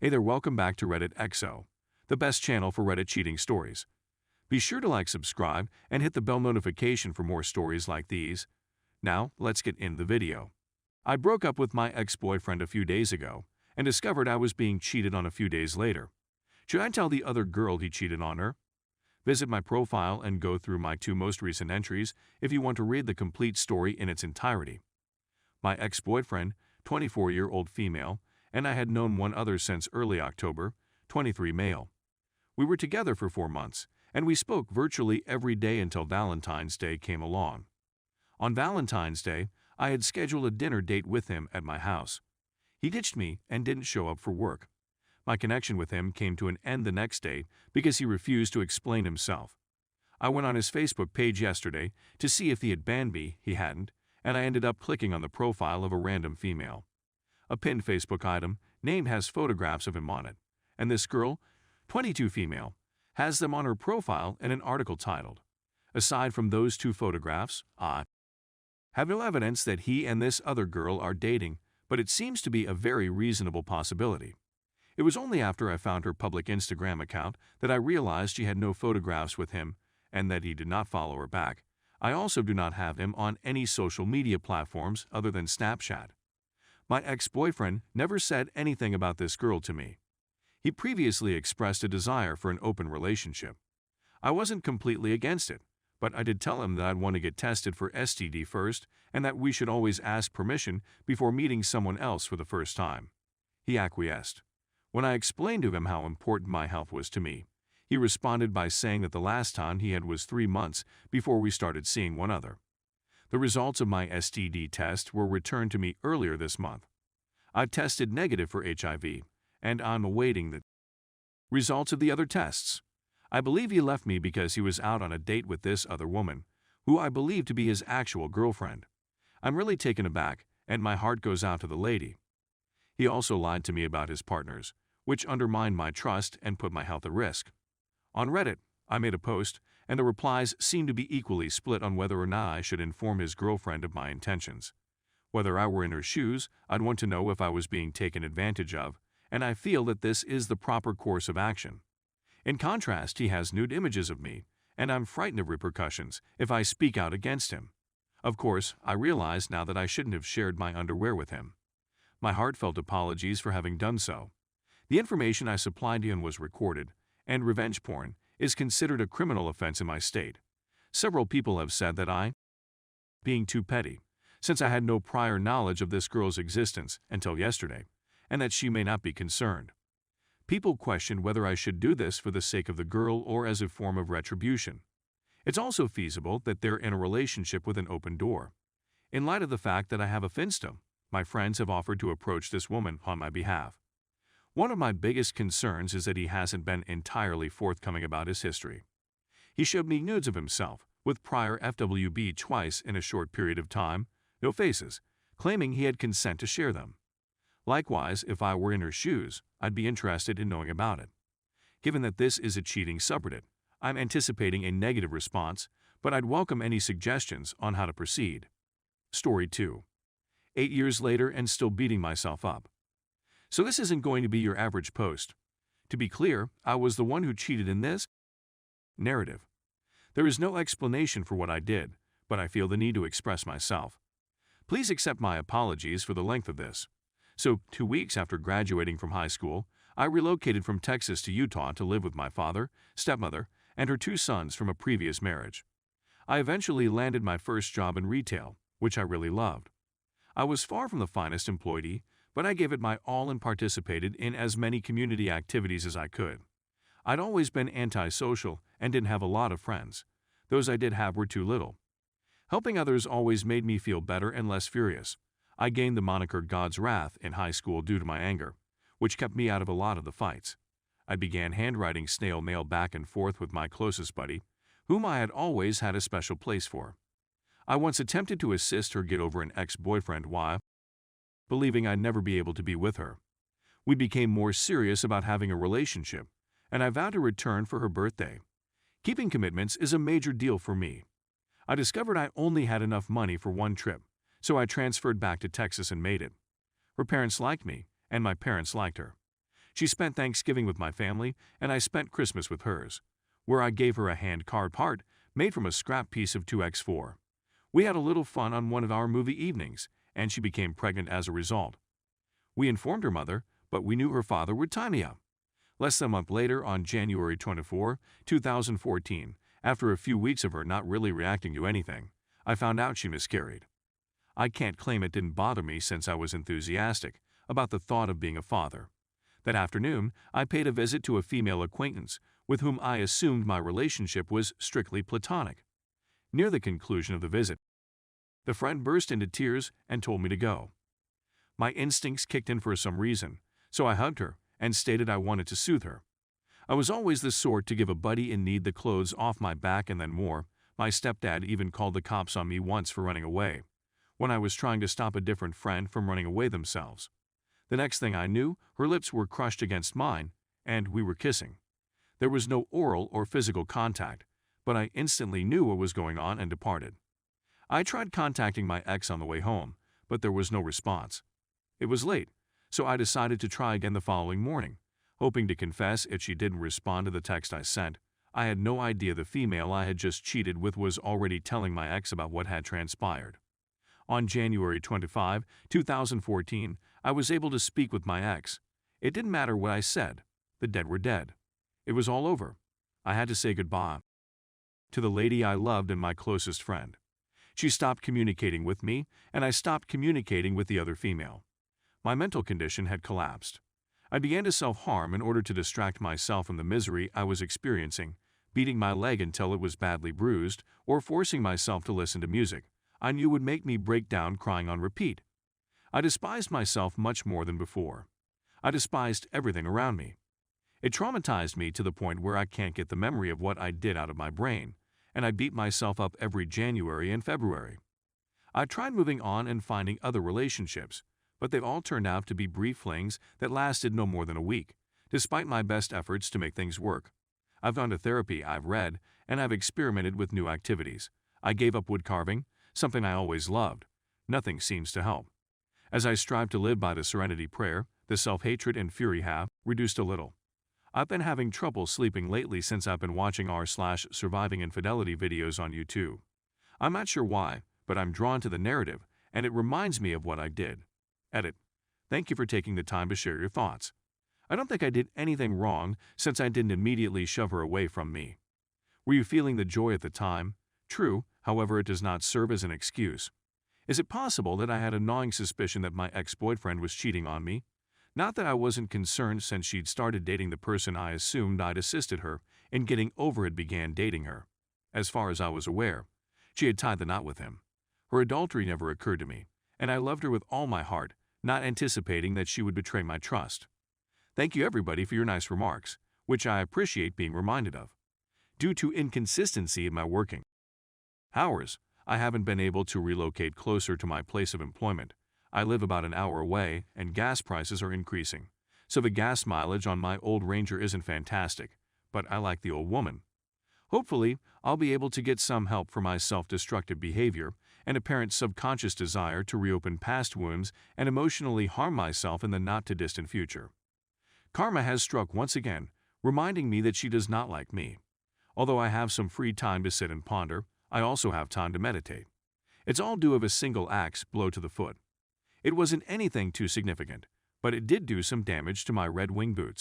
Hey there, welcome back to Reddit XO, the best channel for Reddit cheating stories. Be sure to like, subscribe, and hit the bell notification for more stories like these. Now, let's get into the video. I broke up with my ex-boyfriend a few days ago and discovered I was being cheated on a few days later. Should I tell the other girl he cheated on her? Visit my profile and go through my two most recent entries if you want to read the complete story in its entirety. My ex-boyfriend, 24-year-old female, and I had known one other since early October, 23 male. We were together for 4 months, and we spoke virtually every day until Valentine's Day came along. On Valentine's Day, I had scheduled a dinner date with him at my house. He ditched me and didn't show up for work. My connection with him came to an end the next day because he refused to explain himself. I went on his Facebook page yesterday to see if he had banned me. He hadn't, and I ended up clicking on the profile of a random female. A pinned Facebook item, name has photographs of him on it, and this girl, 22 female, has them on her profile in an article titled, "Aside from those two photographs, I have no evidence that he and this other girl are dating, but it seems to be a very reasonable possibility." It was only after I found her public Instagram account that I realized she had no photographs with him and that he did not follow her back. I also do not have him on any social media platforms other than Snapchat. My ex-boyfriend never said anything about this girl to me. He previously expressed a desire for an open relationship. I wasn't completely against it, but I did tell him that I'd want to get tested for STD first and that we should always ask permission before meeting someone else for the first time. He acquiesced. When I explained to him how important my health was to me, he responded by saying that the last time he had was 3 months before we started seeing one another. The results of my STD test were returned to me earlier this month. I tested negative for HIV, and I'm awaiting the results of the other tests. I believe he left me because he was out on a date with this other woman, who I believe to be his actual girlfriend. I'm really taken aback, and my heart goes out to the lady. He also lied to me about his partners, which undermined my trust and put my health at risk. On Reddit, I made a post, and the replies seemed to be equally split on whether or not I should inform his girlfriend of my intentions. Whether I were in her shoes, I'd want to know if I was being taken advantage of, and I feel that this is the proper course of action. In contrast, he has nude images of me, and I'm frightened of repercussions if I speak out against him. Of course, I realize now that I shouldn't have shared my underwear with him. My heartfelt apologies for having done so. The information I supplied to him was recorded, and revenge porn is considered a criminal offense in my state. Several people have said that I being too petty, since I had no prior knowledge of this girl's existence until yesterday, and that she may not be concerned. People question whether I should do this for the sake of the girl or as a form of retribution. It's also feasible that they're in a relationship with an open door. In light of the fact that I have a finsta, my friends have offered to approach this woman on my behalf. One of my biggest concerns is that he hasn't been entirely forthcoming about his history. He showed me nudes of himself, with prior FWB twice in a short period of time, no faces, claiming he had consent to share them. Likewise, if I were in her shoes, I'd be interested in knowing about it. Given that this is a cheating subreddit, I'm anticipating a negative response, but I'd welcome any suggestions on how to proceed. Story 2. 8 years later and still beating myself up. So this isn't going to be your average post. To be clear, I was the one who cheated in this narrative. There is no explanation for what I did, but I feel the need to express myself. Please accept my apologies for the length of this. So, 2 weeks after graduating from high school, I relocated from Texas to Utah to live with my father, stepmother, and her 2 sons from a previous marriage. I eventually landed my first job in retail, which I really loved. I was far from the finest employee, but I gave it my all and participated in as many community activities as I could. I'd always been antisocial and didn't have a lot of friends. Those I did have were too little. Helping others always made me feel better and less furious. I gained the moniker God's Wrath in high school due to my anger, which kept me out of a lot of the fights. I began handwriting snail mail back and forth with my closest buddy, whom I had always had a special place for. I once attempted to assist her get over an ex-boyfriend while believing I'd never be able to be with her. We became more serious about having a relationship, and I vowed to return for her birthday. Keeping commitments is a major deal for me. I discovered I only had enough money for one trip, so I transferred back to Texas and made it. Her parents liked me, and my parents liked her. She spent Thanksgiving with my family, and I spent Christmas with hers, where I gave her a hand card part made from a scrap piece of 2x4. We had a little fun on one of our movie evenings, and she became pregnant as a result. We informed her mother, but we knew her father would tie me up. Less than a month later, on January 24, 2014, after a few weeks of her not really reacting to anything, I found out she miscarried. I can't claim it didn't bother me since I was enthusiastic about the thought of being a father. That afternoon, I paid a visit to a female acquaintance with whom I assumed my relationship was strictly platonic. Near the conclusion of the visit, the friend burst into tears and told me to go. My instincts kicked in for some reason, so I hugged her and stated I wanted to soothe her. I was always the sort to give a buddy in need the clothes off my back and then more. My stepdad even called the cops on me once for running away, when I was trying to stop a different friend from running away themselves. The next thing I knew, her lips were crushed against mine, and we were kissing. There was no oral or physical contact, but I instantly knew what was going on and departed. I tried contacting my ex on the way home, but there was no response. It was late, so I decided to try again the following morning, hoping to confess if she didn't respond to the text I sent. I had no idea the female I had just cheated with was already telling my ex about what had transpired. On January 25, 2014, I was able to speak with my ex. It didn't matter what I said. The dead were dead. It was all over. I had to say goodbye to the lady I loved and my closest friend. She stopped communicating with me, and I stopped communicating with the other female. My mental condition had collapsed. I began to self-harm in order to distract myself from the misery I was experiencing, beating my leg until it was badly bruised, or forcing myself to listen to music I knew would make me break down crying on repeat. I despised myself much more than before. I despised everything around me. It traumatized me to the point where I can't get the memory of what I did out of my brain, and I beat myself up every January and February. I tried moving on and finding other relationships, but they've all turned out to be brief flings that lasted no more than a week, despite my best efforts to make things work. I've gone to therapy, I've read, and I've experimented with new activities. I gave up wood carving, something I always loved. Nothing seems to help. As I strive to live by the serenity prayer, the self-hatred and fury have reduced a little. I've been having trouble sleeping lately since I've been watching r/surviving infidelity videos on YouTube. I'm not sure why, but I'm drawn to the narrative, and it reminds me of what I did. Edit. Thank you for taking the time to share your thoughts. I don't think I did anything wrong since I didn't immediately shove her away from me. Were you feeling the joy at the time? True, however, it does not serve as an excuse. Is it possible that I had a gnawing suspicion that my ex-boyfriend was cheating on me? Not that I wasn't concerned since she'd started dating the person I assumed I'd assisted her in getting over it began dating her. As far as I was aware, she had tied the knot with him. Her adultery never occurred to me, and I loved her with all my heart, not anticipating that she would betray my trust. Thank you everybody for your nice remarks, which I appreciate being reminded of. Due to inconsistency in my working hours, I haven't been able to relocate closer to my place of employment. I live about an hour away, and gas prices are increasing, so the gas mileage on my old Ranger isn't fantastic, but I like the old woman. Hopefully, I'll be able to get some help for my self-destructive behavior and apparent subconscious desire to reopen past wounds and emotionally harm myself in the not-too-distant future. Karma has struck once again, reminding me that she does not like me. Although I have some free time to sit and ponder, I also have time to meditate. It's all due of a single axe blow to the foot. It wasn't anything too significant, but it did do some damage to my Red Wing boots.